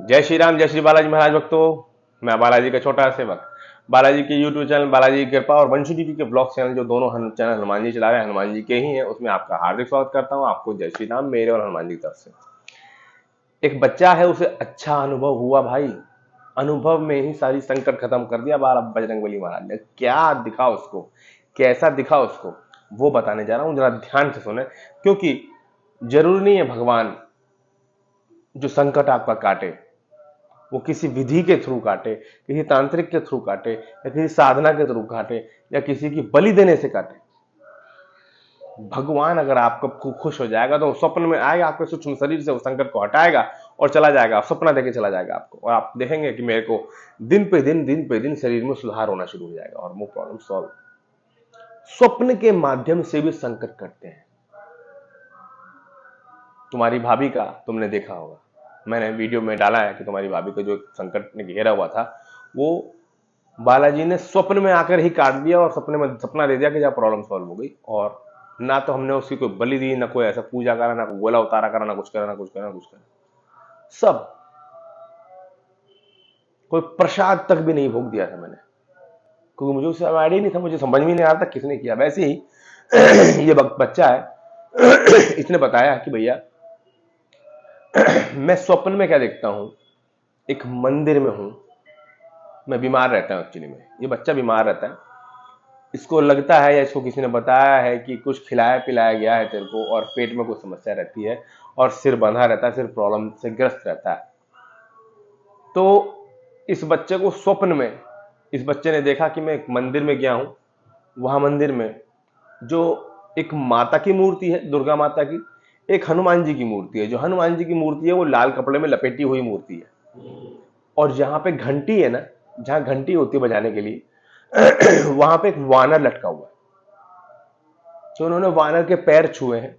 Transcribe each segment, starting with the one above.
जय श्री राम, जय श्री बालाजी महाराज भक्तों। मैं बालाजी का छोटा सेवक, बालाजी के यूट्यूब चैनल बालाजी की कृपा और वंशु टीवी के ब्लॉग चैनल, जो दोनों चैनल हनुमान जी चला रहे हैं, हनुमान जी के ही हैं, उसमें आपका हार्दिक स्वागत करता हूं। आपको जय श्री राम मेरे और हनुमान जी की तरफ से। एक बच्चा है, उसे अच्छा अनुभव हुआ भाई। अनुभव में ही सारी संकट खत्म कर दिया बाबा बजरंगबली महाराज ने। क्या दिखा उसको, कैसा दिखा उसको, वो बताने जा रहा हूं। जरा ध्यान से सुने, क्योंकि जरूरी नहीं है भगवान जो संकट आपका काटे वो किसी विधि के थ्रू काटे, किसी तांत्रिक के थ्रू काटे, या किसी साधना के थ्रू काटे, या किसी की बलि देने से काटे। भगवान अगर आपको खुश हो जाएगा तो स्वप्न में आएगा, आपके सूक्ष्म शरीर से उस संकट को हटाएगा और चला जाएगा, सपना देके चला जाएगा आपको। और आप देखेंगे कि मेरे को दिन पे दिन शरीर में सुधार होना शुरू हो जाएगा और वो प्रॉब्लम सॉल्व। स्वप्न के माध्यम से भी संकट कटते हैं। तुम्हारी भाभी का तुमने देखा होगा, मैंने वीडियो में डाला है कि तुम्हारी भाभी को जो संकट ने घेरा हुआ था, वो बालाजी ने स्वप्न में आकर ही काट दिया और सपने में सपना दे दिया कि जब प्रॉब्लम सॉल्व हो गई। और ना तो हमने उसकी कोई बलि दी, ना कोई ऐसा पूजा करा, ना कोई गोला उतारा करा, ना कुछ करा, ना कुछ करा, ना कुछ करा। सब कोई प्रसाद तक भी नहीं भोग दिया था मैंने, क्योंकि मुझे उससे आइडिया नहीं था, मुझे समझ में नहीं आ रहा था किसने किया। वैसे ही ये बच्चा है, इसने बताया कि भैया मैं स्वप्न में क्या देखता हूं, एक मंदिर में हूं, मैं बीमार रहता हूं। एक्चुअली में ये बच्चा बीमार रहता है। इसको लगता है या इसको किसी ने बताया है कि कुछ खिलाया पिलाया गया है तेरे को, और पेट में कुछ समस्या रहती है और सिर बंधा रहता है, सिर प्रॉब्लम से ग्रस्त रहता है। तो इस बच्चे को स्वप्न में इस बच्चे ने देखा कि मैं एक मंदिर में गया हूं, वहां मंदिर में जो एक माता की मूर्ति है, दुर्गा माता की, एक हनुमान जी की मूर्ति है। जो हनुमान जी की मूर्ति है वो लाल कपड़े में लपेटी हुई मूर्ति है, और जहां पे घंटी है ना, जहां घंटी होती है बजाने के लिए, वहां पे एक वानर लटका हुआ है। तो उन्होंने वानर के पैर छुए हैं,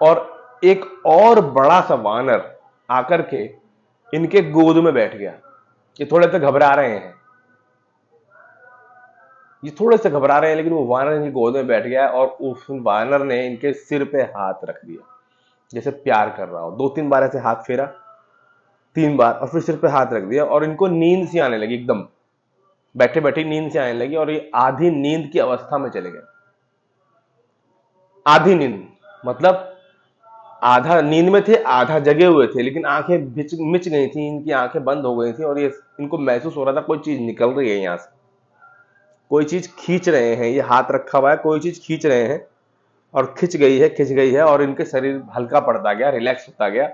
और एक और बड़ा सा वानर आकर के इनके गोद में बैठ गया। ये थोड़े से घबरा रहे हैं, लेकिन वो वानर इनकी गोद में बैठ गया है, और उस वानर ने इनके सिर पे हाथ रख दिया, जैसे प्यार कर रहा हो। 2-3 बार ऐसे हाथ फेरा, 3 बार, और फिर सिर पे हाथ रख दिया। और इनको नींद सी आने लगी, एकदम बैठे बैठे नींद से आने लगी, और ये आधी नींद की अवस्था में चले गए। आधी नींद मतलब आधा नींद में थे, आधा जगे हुए थे, लेकिन आंखें मिच गई थी, इनकी आंखें बंद हो गई थी, और ये इनको महसूस हो रहा था कोई चीज निकल रही है यहां से, कोई चीज खींच रहे हैं। ये हाथ रखा हुआ है, कोई चीज खींच रहे हैं, और खिंच गई है, और इनके शरीर हल्का पड़ता गया, रिलैक्स होता गया।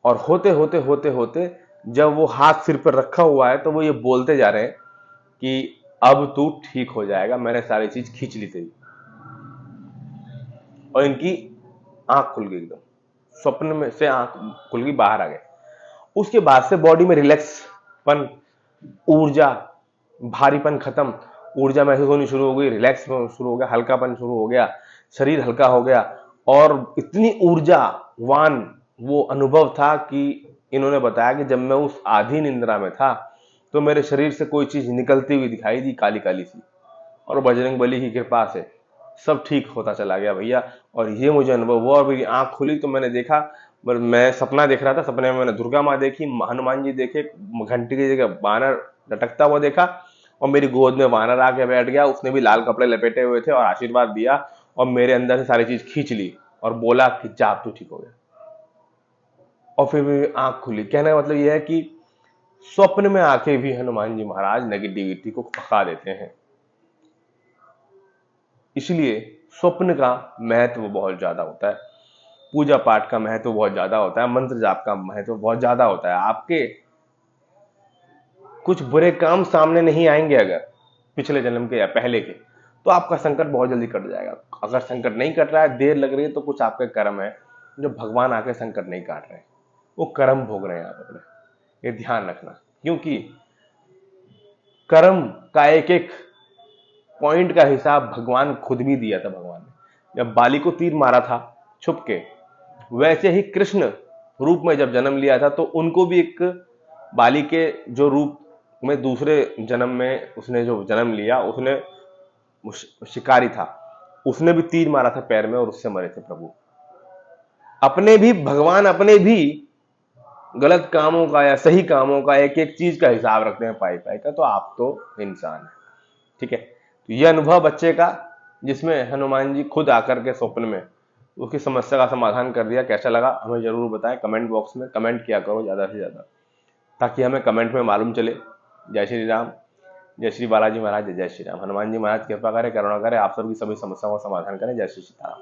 और होते होते होते होते जब वो हाथ सिर पर रखा हुआ है, तो वो ये बोलते जा रहे हैं कि अब तू ठीक हो जाएगा, मैंने सारी चीज खींच ली तेरी। और इनकी आंख खुल गई, एकदम स्वप्न में से आंख खुल गई, बाहर आ गए। उसके बाद से बॉडी में रिलैक्सपन, ऊर्जा, भारीपन खत्म, ऊर्जा महसूस होनी शुरू हो गई, रिलैक्स शुरू हो गया, हल्कापन शुरू हो गया, शरीर हल्का हो गया। और इतनी ऊर्जावान वो अनुभव था कि इन्होंने बताया कि जब मैं उस आधी निंद्रा में था तो मेरे शरीर से कोई चीज निकलती हुई दिखाई दी, काली काली सी, और बजरंग बली की कृपा से सब ठीक होता चला गया भैया। और ये मुझे अनुभव हुआ, और मेरी आंख खुली तो मैंने देखा, मैं सपना देख रहा था, सपने में मैंने दुर्गा माँ देखी, हनुमान जी देखे, घंटी की जगह वानर लटकता हुआ देखा, और मेरी गोद में वानर आके बैठ गया। उसने भी लाल कपड़े लपेटे हुए थे और आशीर्वाद दिया, और मेरे अंदर से सारी चीज खींच ली और बोला कि जा तू ठीक हो गया। और फिर मेरी आंख खुली। कहने का मतलब यह है कि स्वप्न में आके भी हनुमान जी महाराज नेगेटिविटी को भगा देते हैं। इसलिए स्वप्न का महत्व बहुत ज्यादा होता है, पूजा पाठ का महत्व बहुत ज्यादा होता है, मंत्र जाप का महत्व बहुत ज्यादा होता है। आपके कुछ बुरे काम सामने नहीं आएंगे अगर पिछले जन्म के या पहले के, तो आपका संकट बहुत जल्दी कट जाएगा। अगर संकट नहीं कट रहा है, देर लग रही है, तो कुछ आपके कर्म है जो भगवान आके संकट नहीं काट रहे हैं, वो कर्म भोग रहे हैं आप अपने। ये ध्यान रखना, क्योंकि कर्म का एक एक पॉइंट का हिसाब भगवान खुद भी दिया था। भगवान ने जब बाली को तीर मारा था छुप के, वैसे ही कृष्ण रूप में जब जन्म लिया था, तो उनको भी एक बाली के जो रूप में दूसरे जन्म में उसने जो जन्म लिया, उसने शिकारी था, उसने भी तीर मारा था पैर में, और उससे मरे थे प्रभु। अपने भी भगवान अपने भी गलत कामों का या सही कामों का, एक एक चीज का हिसाब रखते हैं पाई पाई का, तो आप तो इंसान है। ठीक है, तो ये अनुभव बच्चे का, जिसमें हनुमान जी खुद आकर के स्वप्न में उसकी समस्या का समाधान कर दिया, कैसा लगा हमें जरूर बताएं। कमेंट बॉक्स में कमेंट किया करो ज्यादा से ज्यादा, ताकि हमें कमेंट में मालूम चले। जय श्री राम, जय श्री बालाजी महाराज, जय श्री राम। हनुमान जी महाराज कृपा करें, करुणा करें, आप सबकी सभी समस्याओं का समाधान करें। जय श्री सीताराम।